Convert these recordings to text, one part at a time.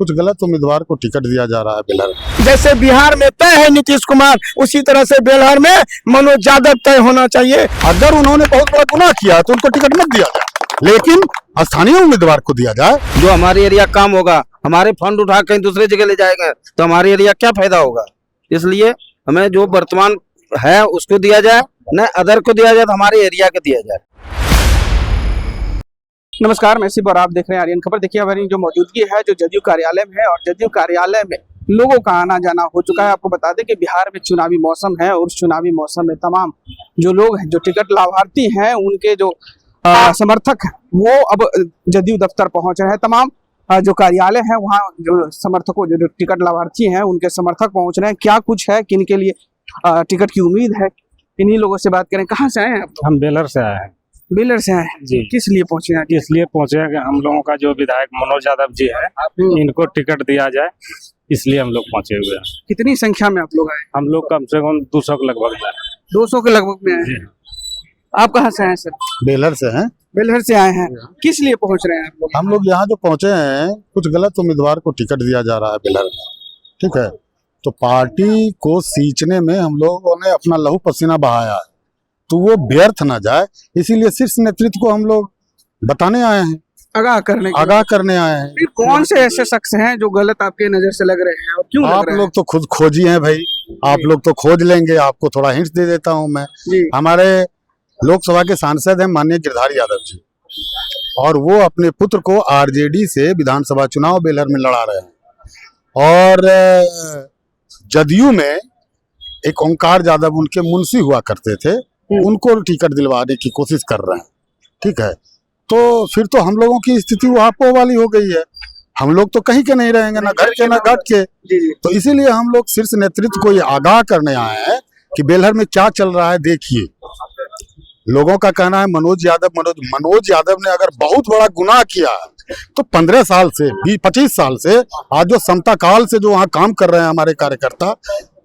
कुछ गलत उम्मीदवार को टिकट दिया जा रहा है बेलहर में। जैसे बिहार में तय है नीतीश कुमार, उसी तरह से बेलहर में मनोज यादव तय होना चाहिए। अगर उन्होंने बहुत बड़ा गुनाह किया तो उनको टिकट मत दिया जाए, लेकिन स्थानीय उम्मीदवार को दिया जाए। जो हमारे एरिया काम होगा, हमारे फंड उठा कहीं दूसरे जगह ले जाएंगे तो हमारे एरिया क्या फायदा होगा। इसलिए हमें जो वर्तमान है उसको दिया जाए, न अदर को दिया जाए तो हमारे एरिया को दिया जाए। नमस्कार, मैं शिव और आप देख रहे हैं आर्यन खबर। देखिए हमारी जो मौजूदगी है जो जदयू कार्यालय में है, और जदयू कार्यालय में लोगों का आना जाना हो चुका है। आपको बता दें कि बिहार में चुनावी मौसम है, और उस चुनावी मौसम में तमाम जो लोग हैं, जो टिकट लाभार्थी हैं, उनके जो समर्थक हैं, वो अब जदयू दफ्तर पहुंच रहे हैं। तमाम जो कार्यालय है वहाँ जो समर्थकों, जो टिकट लाभार्थी हैं, उनके समर्थक पहुंच रहे हैं। क्या कुछ है, किन के लिए टिकट की उम्मीद है, इन्हीं लोगों से बात करें। कहाँ से आए हैं आप? हम बेलहर से आए हैं। बेलहर से आए हैं जी। किस लिए पहुंचे हैं? इसलिए पहुंचे हैं कि हम लोगों का जो विधायक मनोज यादव जी है, इनको टिकट दिया जाए, इसलिए हम लोग पहुंचे हुए हैं। कितनी संख्या में आप लोग आए? हम लोग कम से कम 200 के लगभग हैं। 200 के लगभग में आए हैं। आप कहाँ से आए सर? बेलहर से हैं। बेलहर से आए हैं। किस लिए पहुंच रहे हैं आप लोग? हम लोग यहाँ जो पहुंचे हैं, कुछ गलत उम्मीदवार को टिकट दिया जा रहा है बेलहर में, ठीक है। तो पार्टी को सींचने में हम लोगों ने अपना लहू पसीना बहाया है, तो वो व्यर्थ ना जाए, इसीलिए शीर्ष नेतृत्व को हम लोग बताने आए हैं, आगाह करने आए हैं। फिर कौन से ऐसे शख्स हैं जो गलत आपके नजर से लग रहे हैं, और क्यों लग आप रहे लोग तो खुद खोजी हैं भाई, आप लोग तो खोज लेंगे। आपको थोड़ा हिंट दे देता हूं मैं। जी। हमारे लोकसभा के सांसद हैं माननीय गिरधारी यादव जी, और वो अपने पुत्र को आरजेडी से विधानसभा चुनाव बेलहर में लड़ा रहे हैं। और जदयू में एक ओंकार यादव उनके मुंशी हुआ करते थे, उनको टिकट दिलवाने की कोशिश कर रहे हैं, ठीक है। तो फिर तो हम लोगों की स्थिति वहाँ पो वाली हो गई है। हम लोग तो कहीं के नहीं रहेंगे, ना घर के ना घाट के। तो इसीलिए हम लोग शीर्ष नेतृत्व को ये आगाह करने आए हैं कि बेलहर में क्या चल रहा है देखिए। लोगों का कहना है मनोज यादव ने अगर बहुत बड़ा गुनाह किया है तो 15 साल से 25 साल से आज जो समता काल से जो वहाँ काम कर रहे हैं हमारे कार्यकर्ता,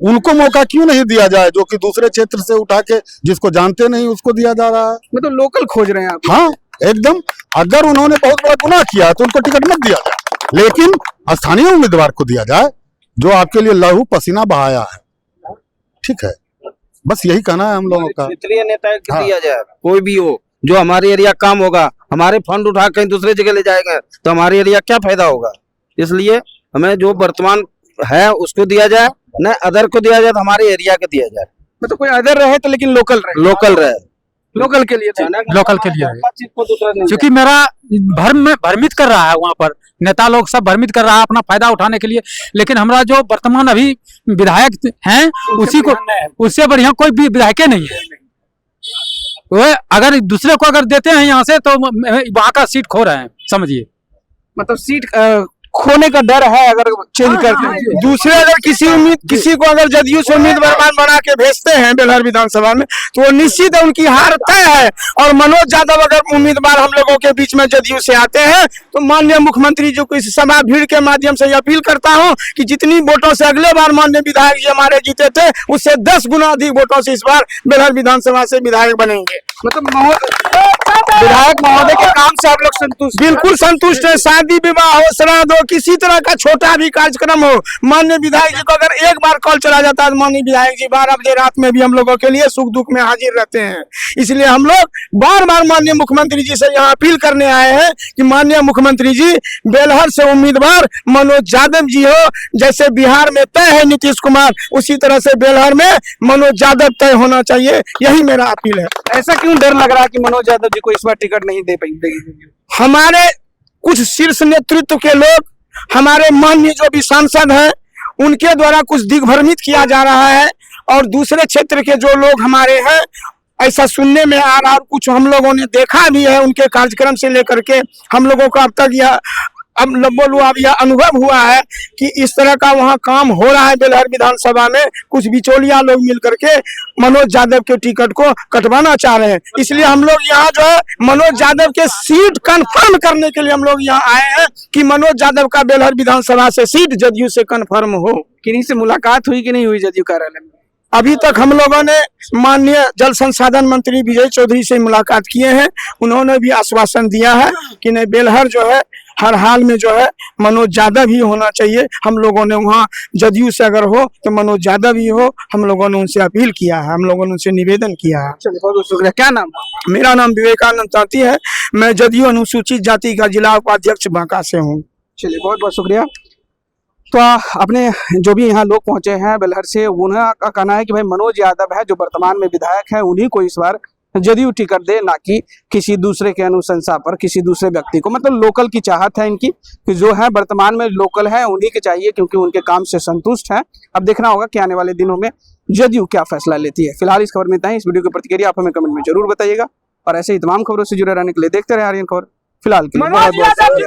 उनको मौका क्यों नहीं दिया जाए, जो कि दूसरे क्षेत्र से उठा के जिसको जानते नहीं उसको दिया जा रहा है। मतलब लोकल खोज रहे हैं आप? हाँ एकदम। अगर उन्होंने बहुत बड़ा गुनाह किया तो उनको टिकट मत दिया जाए, लेकिन स्थानीय उम्मीदवार को दिया जाए जो आपके लिए लहू पसीना बहाया है, ठीक है। बस यही कहना है हम लोगों का। क्षेत्रीय नेता को दिया जाए, कोई भी हो, जो हमारे एरिया काम होगा, हमारे फंड उठा कहीं दूसरे जगह ले जाएंगे तो हमारे एरिया क्या फायदा होगा। इसलिए हमें जो वर्तमान है उसको दिया जाए, न अदर को दिया जाए तो हमारे एरिया को दिया जाए। मतलब कोई अदर रहे तो लेकिन लोकल रहे। लोकल के लिए लोकल के लिए, क्योंकि मेरा भ्रमित कर रहा है वहाँ पर, नेता लोग सब भ्रमित कर रहा है अपना फायदा उठाने के लिए। लेकिन हमारा जो वर्तमान अभी विधायक हैं, उसी को, उससे बढ़िया कोई भी विधायक नहीं है। वो अगर दूसरे को अगर देते हैं यहाँ से तो वहाँ का सीट खो रहे हैं, समझिए। मतलब सीट खोने का डर है अगर चेंज करते हैं। दूसरे अगर किसी को अगर जदयू से उम्मीदवार बना के भेजते हैं बेलहर विधानसभा में, तो वो निश्चित है उनकी हार तय है। और मनोज यादव अगर उम्मीदवार हम लोगों के बीच में जदयू से आते हैं, तो माननीय मुख्यमंत्री जी को इस सभा भीड़ के माध्यम से अपील करता हूँ कि जितनी वोटों से अगले बार माननीय विधायक जी हमारे जीते थे, उससे 10 गुना अधिक वोटों से इस बार बेलहर विधानसभा से विधायक बनेंगे। मतलब विधायक महोदय के काम से आप लोग संतुष्ट? बिल्कुल संतुष्ट है। शादी विवाह हो, श्राद्ध हो, किसी तरह का छोटा भी कार्यक्रम हो, माननीय विधायक जी को अगर एक बार कॉल चला जाता है, माननीय विधायक जी 12 बजे रात में भी हम लोगों के लिए सुख दुख में हाजिर रहते हैं। इसलिए हम लोग बार बार माननीय मुख्यमंत्री जी से यहाँ अपील करने आए हैं कि माननीय मुख्यमंत्री जी, बेलहर से उम्मीदवार मनोज यादव जी हो। जैसे बिहार में तय है नीतीश कुमार, उसी तरह से बेलहर में मनोज यादव तय होना चाहिए। यही मेरा अपील है। ऐसा क्यों डर लग रहा है कि मनोज यादव जी को इस बार टिकट नहीं दे पाएंगे? हमारे कुछ शीर्ष नेतृत्व के लोग, हमारे माननीय जो भी सांसद हैं, उनके द्वारा कुछ दिग्भ्रमित किया जा रहा है, और दूसरे क्षेत्र के जो लोग हमारे हैं, ऐसा सुनने में आ रहा, और कुछ हम लोगों ने देखा भी है उनके कार्यक्रम से लेकर के। हम लोगों को अब तक यह अनुभव हुआ है कि इस तरह का वहाँ काम हो रहा है बेलहर विधानसभा में। कुछ बिचौलिया लोग मिल करके मनोज यादव के टिकट को कटवाना चाह रहे हैं। इसलिए हम लोग यहाँ जो है मनोज यादव के सीट कंफर्म करने के लिए हम लोग यहाँ आए हैं कि मनोज यादव का बेलहर विधानसभा से सीट जदयू से कंफर्म हो। किन्हीं से मुलाकात हुई कि नहीं हुई जदयू कार्यालय में? अभी तक हम लोगों ने माननीय जल संसाधन मंत्री विजय चौधरी से मुलाकात किए हैं। उन्होंने भी आश्वासन दिया है कि नहीं, बेलहर जो है हर हाल में जो है मनोज यादव ही होना चाहिए। हम लोगों ने वहाँ जदयू से अगर हो तो मनोज यादव ही हो, हम लोगों ने उनसे अपील किया है, हम लोगों ने उनसे निवेदन किया है। चलिए बहुत बहुत शुक्रिया। क्या नाम? मेरा नाम विवेकानंद तांती है, मैं जदयू अनुसूचित जाति का जिला उपाध्यक्ष बांका से हूँ। चलिए बहुत बहुत शुक्रिया। तो अपने जो भी यहाँ लोग पहुंचे हैं बेलहर से, उन्हें का कहना है कि भाई मनोज यादव है जो वर्तमान में विधायक है, उन्हीं को इस बार जदयू टिकट दे, ना कि किसी दूसरे के अनुशंसा पर किसी दूसरे व्यक्ति को। मतलब लोकल की चाहत है इनकी कि जो है वर्तमान में लोकल है उन्हीं के चाहिए, क्योंकि उनके काम से संतुष्ट है। अब देखना होगा कि आने वाले दिनों में जदयू क्या फैसला लेती है। फिलहाल इस खबर में इतना ही। इस वीडियो की प्रतिक्रिया आप हमें कमेंट में जरूर बताइएगा और ऐसे ही तमाम खबरों से जुड़े रहने के लिए देखते रहे आर्यन खबर। फिलहाल के लिए बहुत बहुत